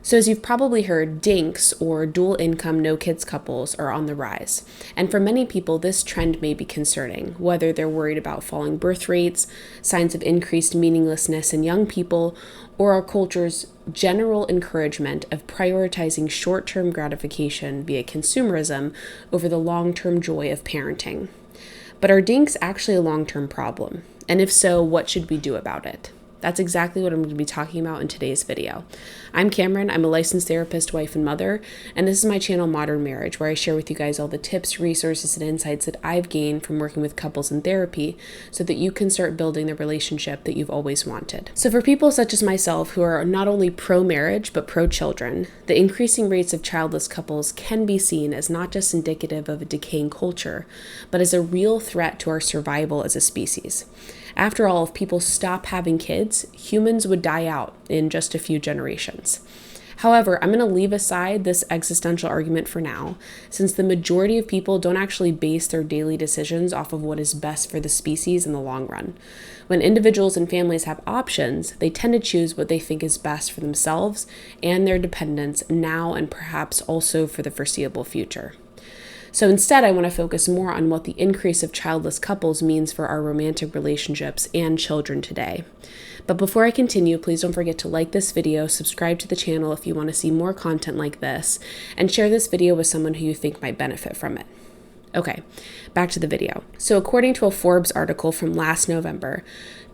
So as you've probably heard, DINKs, or dual income no kids couples, are on the rise. And for many people, this trend may be concerning, whether they're worried about falling birth rates, signs of increased meaninglessness in young people, or our culture's general encouragement of prioritizing short-term gratification via consumerism over the long-term joy of parenting. But are DINKs actually a long-term problem? And if so, what should we do about it? That's exactly what I'm going to be talking about in today's video. I'm Cameron, I'm a licensed therapist, wife, and mother, and this is my channel Modern Marriage, where I share with you guys all the tips, resources, and insights that I've gained from working with couples in therapy so that you can start building the relationship that you've always wanted. So for people such as myself who are not only pro-marriage but pro-children, the increasing rates of childless couples can be seen as not just indicative of a decaying culture, but as a real threat to our survival as a species. After all, if people stop having kids, humans would die out in just a few generations. However, I'm going to leave aside this existential argument for now, since the majority of people don't actually base their daily decisions off of what is best for the species in the long run. When individuals and families have options, they tend to choose what they think is best for themselves and their dependents now and perhaps also for the foreseeable future. So instead, I want to focus more on what the increase of childless couples means for our romantic relationships and children today. But before I continue, please don't forget to like this video, subscribe to the channel if you want to see more content like this, and share this video with someone who you think might benefit from it. Okay, back to the video. So according to a Forbes article from last November,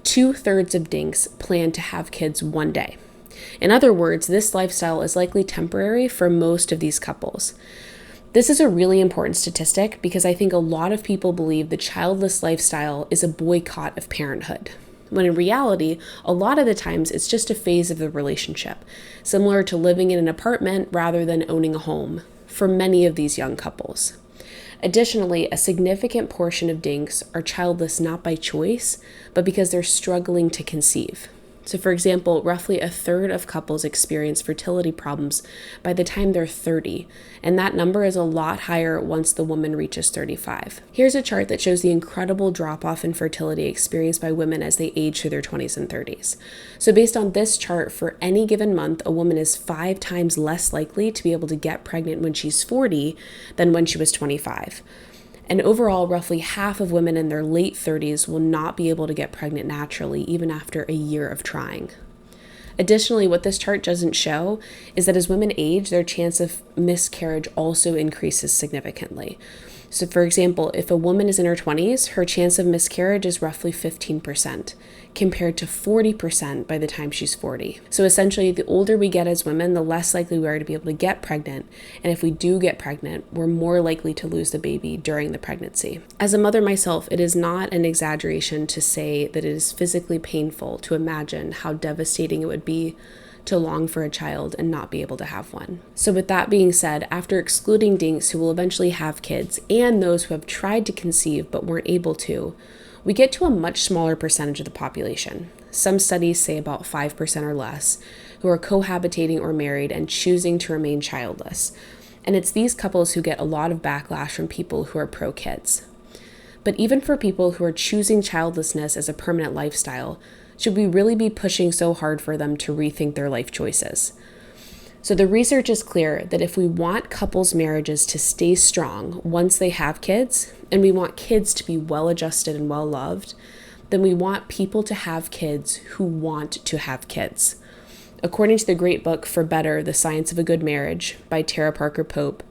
2/3 of DINKs plan to have kids one day. In other words, this lifestyle is likely temporary for most of these couples. This is a really important statistic because I think a lot of people believe the childless lifestyle is a boycott of parenthood, when in reality, a lot of the times it's just a phase of the relationship, similar to living in an apartment rather than owning a home for many of these young couples. Additionally, a significant portion of DINKs are childless not by choice, but because they're struggling to conceive. So for example, roughly 1/3 of couples experience fertility problems by the time they're 30, and that number is a lot higher once the woman reaches 35. Here's a chart that shows the incredible drop-off in fertility experienced by women as they age through their 20s and 30s. So based on this chart, for any given month, a woman is 5 times less likely to be able to get pregnant when she's 40 than when she was 25. And overall, roughly half of women in their late 30s will not be able to get pregnant naturally, even after a year of trying. Additionally, what this chart doesn't show is that as women age, their chance of miscarriage also increases significantly. So for example, if a woman is in her 20s, her chance of miscarriage is roughly 15%, compared to 40% by the time she's 40. So essentially, the older we get as women, the less likely we are to be able to get pregnant. And if we do get pregnant, we're more likely to lose the baby during the pregnancy. As a mother myself, it is not an exaggeration to say that it is physically painful to imagine how devastating it would be to long for a child and not be able to have one. So with that being said, after excluding DINKs who will eventually have kids and those who have tried to conceive but weren't able to, we get to a much smaller percentage of the population. Some studies say about 5% or less, who are cohabitating or married and choosing to remain childless. And it's these couples who get a lot of backlash from people who are pro-kids. But even for people who are choosing childlessness as a permanent lifestyle, should we really be pushing so hard for them to rethink their life choices? So the research is clear that if we want couples' marriages to stay strong once they have kids, and we want kids to be well-adjusted and well-loved, then we want people to have kids who want to have kids. According to the great book For Better, The Science of a Good Marriage by Tara Parker Pope,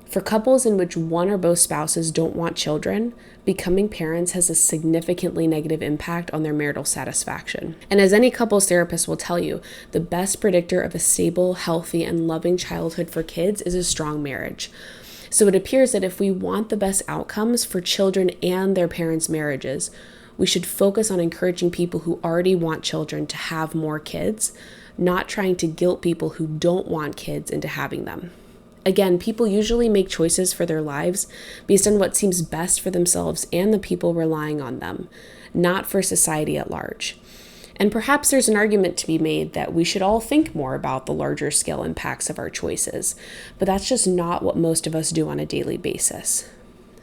for couples in which one or both spouses don't want children, becoming parents has a significantly negative impact on their marital satisfaction. And as any couples therapist will tell you, the best predictor of a stable, healthy, and loving childhood for kids is a strong marriage. So it appears that if we want the best outcomes for children and their parents' marriages, we should focus on encouraging people who already want children to have more kids, not trying to guilt people who don't want kids into having them. Again, people usually make choices for their lives based on what seems best for themselves and the people relying on them, not for society at large. And perhaps there's an argument to be made that we should all think more about the larger scale impacts of our choices, but that's just not what most of us do on a daily basis.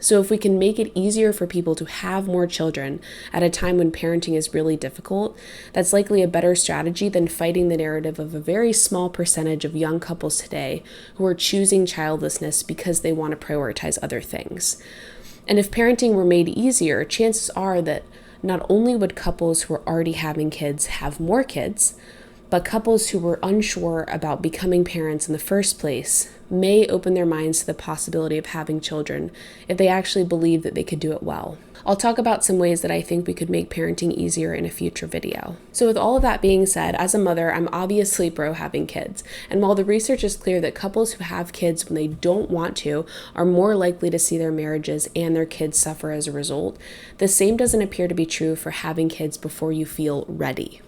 So if we can make it easier for people to have more children at a time when parenting is really difficult, that's likely a better strategy than fighting the narrative of a very small percentage of young couples today who are choosing childlessness because they want to prioritize other things. And if parenting were made easier, chances are that not only would couples who are already having kids have more kids, but couples who were unsure about becoming parents in the first place may open their minds to the possibility of having children if they actually believe that they could do it well. I'll talk about some ways that I think we could make parenting easier in a future video. So with all of that being said, as a mother, I'm obviously pro having kids. And while the research is clear that couples who have kids when they don't want to are more likely to see their marriages and their kids suffer as a result, the same doesn't appear to be true for having kids before you feel ready.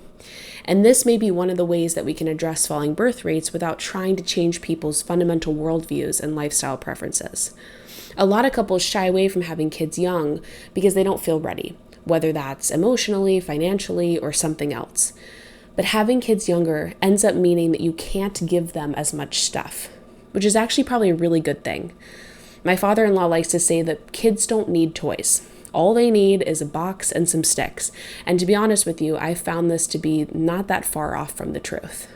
And this may be one of the ways that we can address falling birth rates without trying to change people's fundamental worldviews and lifestyle preferences. A lot of couples shy away from having kids young because they don't feel ready, whether that's emotionally, financially, or something else. But having kids younger ends up meaning that you can't give them as much stuff, which is actually probably a really good thing. My father-in-law likes to say that kids don't need toys. All they need is a box and some sticks. And to be honest with you, I found this to be not that far off from the truth.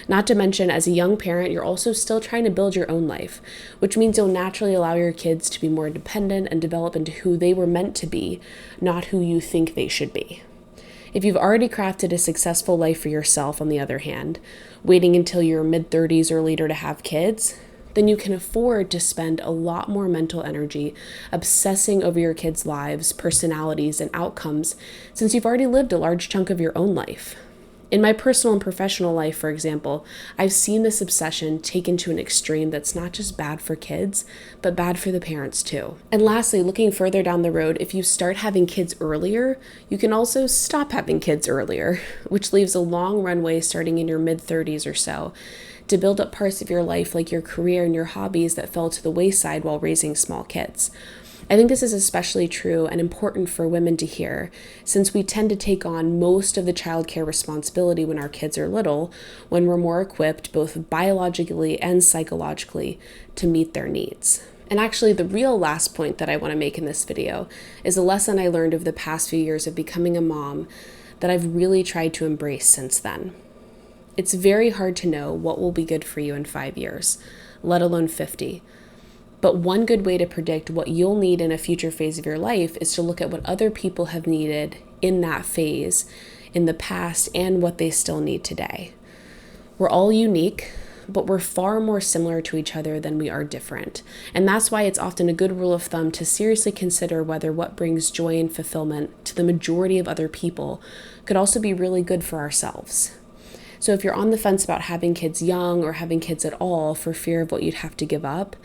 Not to mention, as a young parent, you're also still trying to build your own life, which means you'll naturally allow your kids to be more independent and develop into who they were meant to be, not who you think they should be. If you've already crafted a successful life for yourself, on the other hand, waiting until your mid-30s or later to have kids, then you can afford to spend a lot more mental energy obsessing over your kids' lives, personalities, and outcomes since you've already lived a large chunk of your own life. In my personal and professional life, for example, I've seen this obsession taken to an extreme that's not just bad for kids, but bad for the parents too. And lastly, looking further down the road, if you start having kids earlier, you can also stop having kids earlier, which leaves a long runway starting in your mid-30s or so, to build up parts of your life like your career and your hobbies that fell to the wayside while raising small kids. I think this is especially true and important for women to hear, since we tend to take on most of the childcare responsibility when our kids are little, when we're more equipped both biologically and psychologically to meet their needs. And actually, the real last point that I want to make in this video is a lesson I learned over the past few years of becoming a mom that I've really tried to embrace since then. It's very hard to know what will be good for you in 5 years, let alone 50. But one good way to predict what you'll need in a future phase of your life is to look at what other people have needed in that phase in the past and what they still need today. We're all unique, but we're far more similar to each other than we are different. And that's why it's often a good rule of thumb to seriously consider whether what brings joy and fulfillment to the majority of other people could also be really good for ourselves. So if you're on the fence about having kids young or having kids at all for fear of what you'd have to give up,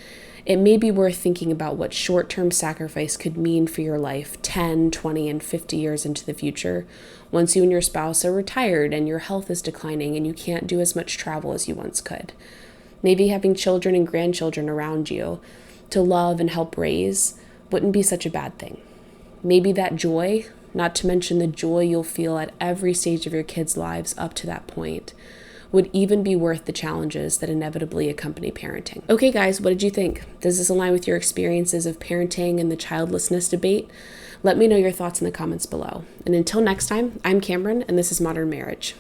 it may be worth thinking about what short-term sacrifice could mean for your life 10, 20, and 50 years into the future, once you and your spouse are retired and your health is declining and you can't do as much travel as you once could. Maybe having children and grandchildren around you to love and help raise wouldn't be such a bad thing. Maybe that joy, not to mention the joy you'll feel at every stage of your kids' lives up to that point, would even be worth the challenges that inevitably accompany parenting. Okay guys, what did you think? Does this align with your experiences of parenting and the childlessness debate? Let me know your thoughts in the comments below. And until next time, I'm Cameron, and this is Modern Marriage.